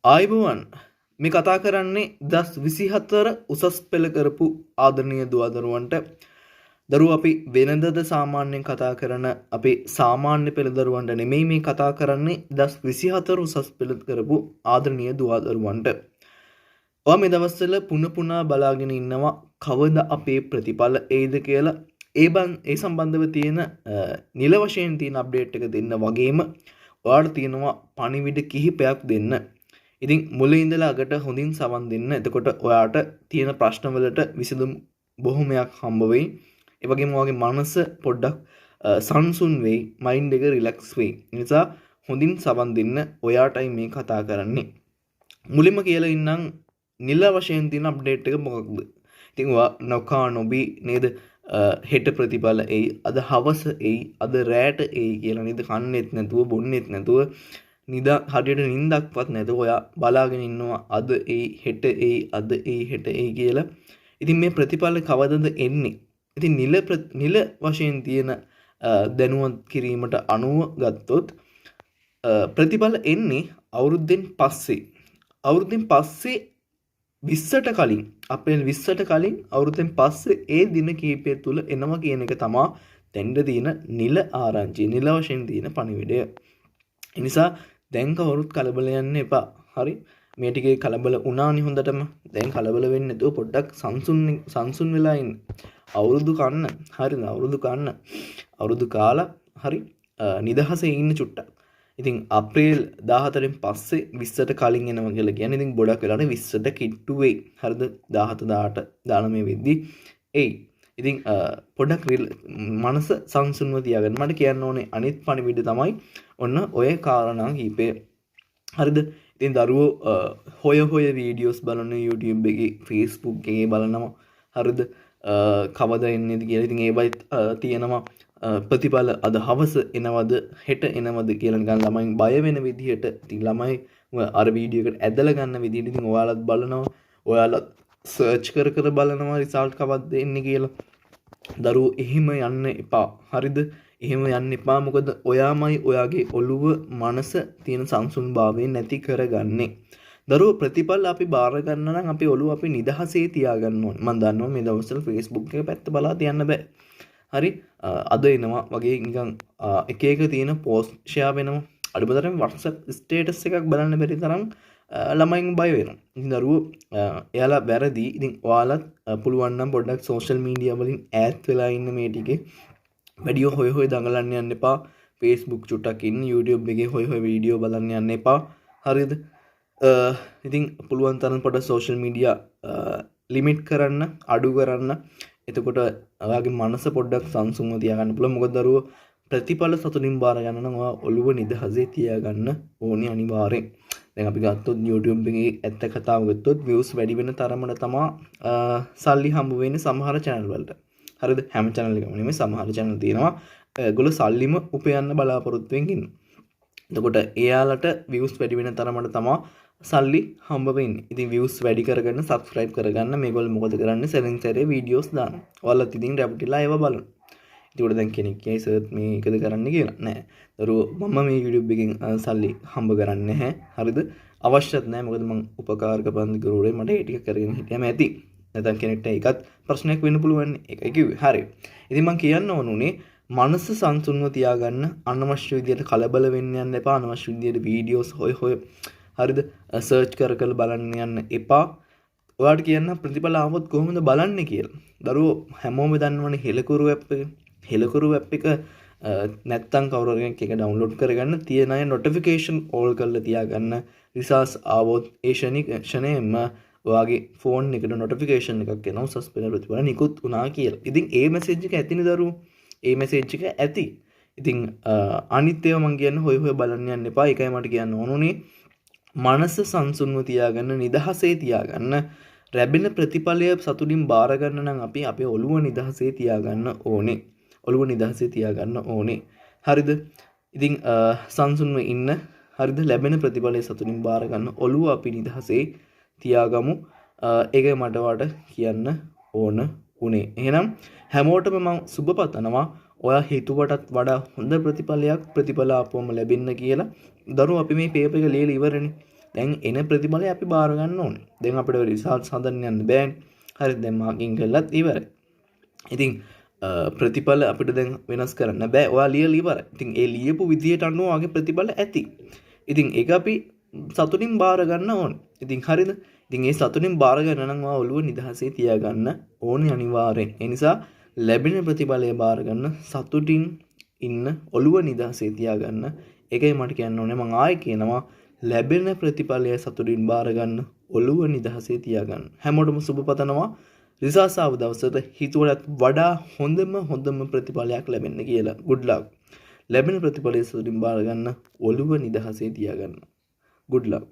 ආයිබෝවන් මේ කතා කරන්නේ 2024 උසස් පෙළ කරපු ආදරණීය දුවදරුවන්ට. දරුවෝ අපි වෙනදද සාමාන්‍යයෙන් කතා කරන අපේ සාමාන්‍ය පෙළ දරුවන්ට නෙමෙයි මේ කතා කරන්නේ 2024 උසස් පෙළ කරපු ආදරණීය දුවදරුවන්ට. ඔයා මේ දවස්වල පුන පුනා බලාගෙන ඉන්නවා කවද අපේ ප්‍රතිඵල එයිද කියලා. ඒ සම්බන්ධව තියෙන නිල වශයෙන් තියෙන අප්ඩේට් එක දෙන්න වගේම ඔයාලට තියෙනවා පණිවිඩ කිහිපයක් දෙන්න. ඉතින් මුලින් ඉඳලා අගට හොඳින් සවන් දෙන්න. එතකොට ඔයාට තියෙන ප්‍රශ්න වලට විසඳුම් බොහොමයක් හම්බ වෙයි. ඒ වගේම ඔයාගේ මනස පොඩ්ඩක් සංසුන් වෙයි, මයින්ඩ් එක රිලැක්ස් වෙයි. ඒ නිසා හොඳින් සවන් දෙන්න. ඔයාටයි මේ කතා කරන්නේ. මුලින්ම කියලා ඉන්නම් නිල වශයෙන් තියෙන අප්ඩේට් එක මොකක්ද? ඉතින් ඔයා නොකා නොබී නේද හෙට ප්‍රතිඵල එයි, අද හවස එයි, අද රැට එයි කියලා නේද කන්නේත් නැතුව බොන්නේත් නැතුව හරියට නිින්දක්වත් නැතුව ඔයා බලාගෙන ඉන්නවා අද එයි හෙට එයි අද එයි හෙට එයි කියලා. ඉතින් මේ ප්‍රතිඵල කවදද එන්නේ? ඉතින් නිල වශයෙන් තියෙන දැනුවත් කිරීමට අනුව ගත්තොත් ප්‍රතිඵල එන්නේ අවුරුද්දෙන් පස්සේ. අවුරුද්දෙන් පස්සේ 20ට කලින් අප්‍රේල් 20ට කලින් අවුරුද්දෙන් පස්සේ ඒ දින කීපය තුල එනවා කියන එක තමයි දැන් තියෙන නිල ආරංචිය. නිල වශයෙන් තියෙන පණිවිඩය. ඒ නිසා දැන් කවුරුත් කලබල යන්න එපා. හරි? මේ ටිකේ කලබල වුණානි හොඳටම. දැන් කලබල වෙන්නේ නැතුව පොඩ්ඩක් සංසුන් වෙලා ඉන්න. අවුරුදු කන්න. හරිද? අවුරුදු කන්න. අවුරුදු කාලා හරි නිදහසේ ඉන්න චුට්ටක්. ඉතින් අප්‍රේල් 14න් පස්සේ 20ට කලින් එනවා කියලා කියන්නේ ඉතින් ගොඩක් වෙලාට 20ට කිට්ටු වෙයි. හරිද? 17 18 19 වෙද්දි එයි. ඉතින් පොඩක් මනස සංසුන්ව තියාගන්න. මට කියන්න ඕනේ අනිත් පණිවිඩ තමයි ඔන්න ඔය කාරණා කීපය. හරිද? ඉතින් දරුවෝ හොය වීඩියෝස් බලන YouTube එකේ Facebook එකේ බලනවා. හරිද? කවද එන්නේද කියලා. ඉතින් ඒවයි තියෙනවා ප්‍රතිඵල අද හවස එනවද හෙට එනවද කියලා නිකන් ළමයින් බය වෙන විදිහට. ඉතින් ළමයි අර වීඩියෝ එකට ඇදලා ගන්න විදිහට ඉතින් ඔයාලත් බලනවා. ඔයාලත් සර්ච් කර බලනවා රිසල්ට් කවද්ද එන්නේ කියලා. දරුවෝ එහෙම යන්න එපා. හරිද? එහෙම යන්න එපා. මොකද ඔයාමයි ඔයාගේ ඔළුව මනස තියෙන සංසුන්භාවය නැති කරගන්නේ. දරුවෝ ප්‍රතිඵල අපි බාර ගන්න නම් අපේ ඔළුව අපි නිදහසේ තියාගන්න ඕනේ. මම දන්නවා මේ දවස්වල Facebook එක පැත්ත බලා තියන්න බෑ. හරි? අද එනවා වගේ නිකන් එක එක තියෙන පෝස්ට් ෂෙයා වෙනවා. අඩුමතරම WhatsApp ස්ටේටස් එකක් බලන්න බැරි තරම් ළමයින් බය වෙනවා. ඉතින් දරුවෝ එයාලා වැරදි. ඉතින් ඔයාලත් පුළුවන් නම් පොඩ්ඩක් සෝෂල් මීඩියා වලින් ඈත් වෙලා ඉන්න මේ ටිකේ. වීඩියෝ හොය දාගලන්න යන්න එපා. Facebook චුට්ටක් ඉන්න, YouTube එකේ හොය වීඩියෝ බලන්න යන්න එපා. හරිද? ඉතින් පුළුවන් තරම් පොඩ්ඩක් සෝෂල් මීඩියා ලිමිට් කරන්න, අඩු කරන්න. එතකොට ඔයාගේ මනස පොඩ්ඩක් සංසුන්ව තියාගන්න පුළුවන්. මොකද දරුවෝ ප්‍රතිඵල සතුටින් බාර ගන්න නම් ඔයා ඔළුව නිදහසේ තියාගන්න ඕනේ අනිවාර්යෙන්. දැන් අපි ගත්තොත් YouTube එකේ ඇත්ත කතාව ගත්තොත් views වැඩි වෙන තරමට තමයි සල්ලි හම්බ වෙන්නේ සමහර channel වලට. හරිද? හැම channel එකම නෙමෙයි සමහර channel තියෙනවා. ඒගොල්ලෝ සල්ලිම උපයන්න බලාපොරොත්තු වෙමින් ඉන්නවා. එතකොට එයාලට views වැඩි වෙන තරමට තමයි සල්ලි හම්බ වෙන්නේ. ඉතින් views වැඩි කරගන්න subscribe කරගන්න මේගොල්ලෝ මොකද කරන්නේ? සැරින් සැරේ videos දානවා. ඔයාලත් ඉතින් රැවටිලා ඒව බලන්න. ඒකට දැන් කෙනෙක් කියයි සර් මේකද කරන්න කියලා. නෑ. දරුවෝ මම මේ YouTube එකෙන් සල්ලි හම්බ කරන්නේ නැහැ. හරිද? අවශ්‍යත් නැහැ. මොකද මම උපකාරක පන්තිකරුවේ මට ඒ ටික කරගෙන හිටියම ඇති. නැත්නම් කෙනෙක්ට ඒකත් ප්‍රශ්නයක් වෙන්න පුළුවන්. ඒකයි කිව්වේ. හරි. ඉතින් මම කියන්න ඕනුනේ මනස සංසුන්ව තියාගන්න. අනවශ්‍ය විදියට කලබල වෙන්න යන්න එපා. අනවශ්‍ය විදියට වීඩියෝස් හොය හරිද? සර්ච් කර බලන්න යන්න එපා. ඔයාලට කියන්න ප්‍රතිඵල ආවොත් කොහොමද බලන්නේ කියලා. දරුවෝ හැමෝම දන්නවනේ හෙලකුරු ඇප් එක. හෙලකුරු ඇප් එක නැත්තම් කවුරු හරි කෙනෙක් ඩවුන්ලෝඩ් කරගන්න තියෙන අය නොටිෆිකේෂන් ඕල් කරලා තියාගන්න. රිසර්ච් ආවොත් ඒ ෂණයෙන්ම ඔයාගේ ෆෝන් එකට නොටිෆිකේෂන් එකක් එනවා උසස් පෙළ ප්‍රතිඵල නිකුත් වුණා කියලා. ඉතින් ඒ මැසේජ් එක ඇතිනේ දරුවෝ. ඒ මැසේජ් එක ඇති. ඉතින් අනිත් ඒවා මම කියන්නේ හොය බලන්න යන්න එපා. ඒකයි මට කියන්න ඕනුනේ. මනස සංසුන්ව තියාගන්න, නිදහසේ තියාගන්න. ලැබෙන ප්‍රතිඵලය සතුටින් බාර ගන්න නම් අපි අපේ ඔළුව නිදහසේ තියාගන්න ඕනේ. ඔළුව නිදහසේ තියාගන්න ඕනේ. හරිද? ඉතින් සංසුන්ව ඉන්න. හරිද? ලැබෙන ප්‍රතිඵලය සතුටින් බාර ගන්න ඔළුව අපි නිදහසේ තියාගමු. ඒකයි මට වාට කියන්න ඕන උනේ. එහෙනම් හැමෝටම මම සුබ පතනවා. ඔයා හිතුවටත් වඩා හොඳ ප්‍රතිඵල ආපුවම ලැබෙන්න කියලා. දරුවෝ අපි මේ පේපර් එක ලියලා ඉවරනේ. දැන් එන ප්‍රතිඵලය අපි බාර ගන්න ඕනේ. දැන් අපිට රිසල්ට්ස් හදන්න යන්න බෑනේ. හරි දැන් මාකින් කළත් ඉවරයි. ඉතින් ප්‍රතිඵල අපිට දැන් වෙනස් කරන්න බෑ. ඔයා ලියලා ඉවරයි. ඉතින් ඒ ලියපු විදියට අනුව ඔයාගේ ප්‍රතිඵල ඇති. ඉතින් ඒක අපි සතුටින් බාර ගන්න ඕනේ. ඉතින් හරිද? ඉතින් ඒ සතුටින් බාර ගන්න නම් ඔයා ඔළුව නිදහසේ තියාගන්න ඕනේ අනිවාර්යෙන්. ඒ නිසා ලැබෙන ප්‍රතිඵලය බාර ගන්න සතුටින් ඉන්න ඔළුව නිදහසේ තියාගන්න. ඒකයි මට කියන්න ඕනේ. මම ආයෙ කියනවා ලැබෙන ප්‍රතිඵලය සතුටින් බාර ගන්න ඔළුව නිදහසේ තියාගන්න. හැමෝටම සුබ පතනවා. රිසල්ට්ස් ආව දවසට හිතුවටත් වඩා හොඳම ප්‍රතිඵලයක් ලැබෙන්න කියලා. good luck. ලැබෙන ප්‍රතිඵලය සතුටින් බාර ගන්න ඔළුව නිදහසේ තියාගන්න. good luck.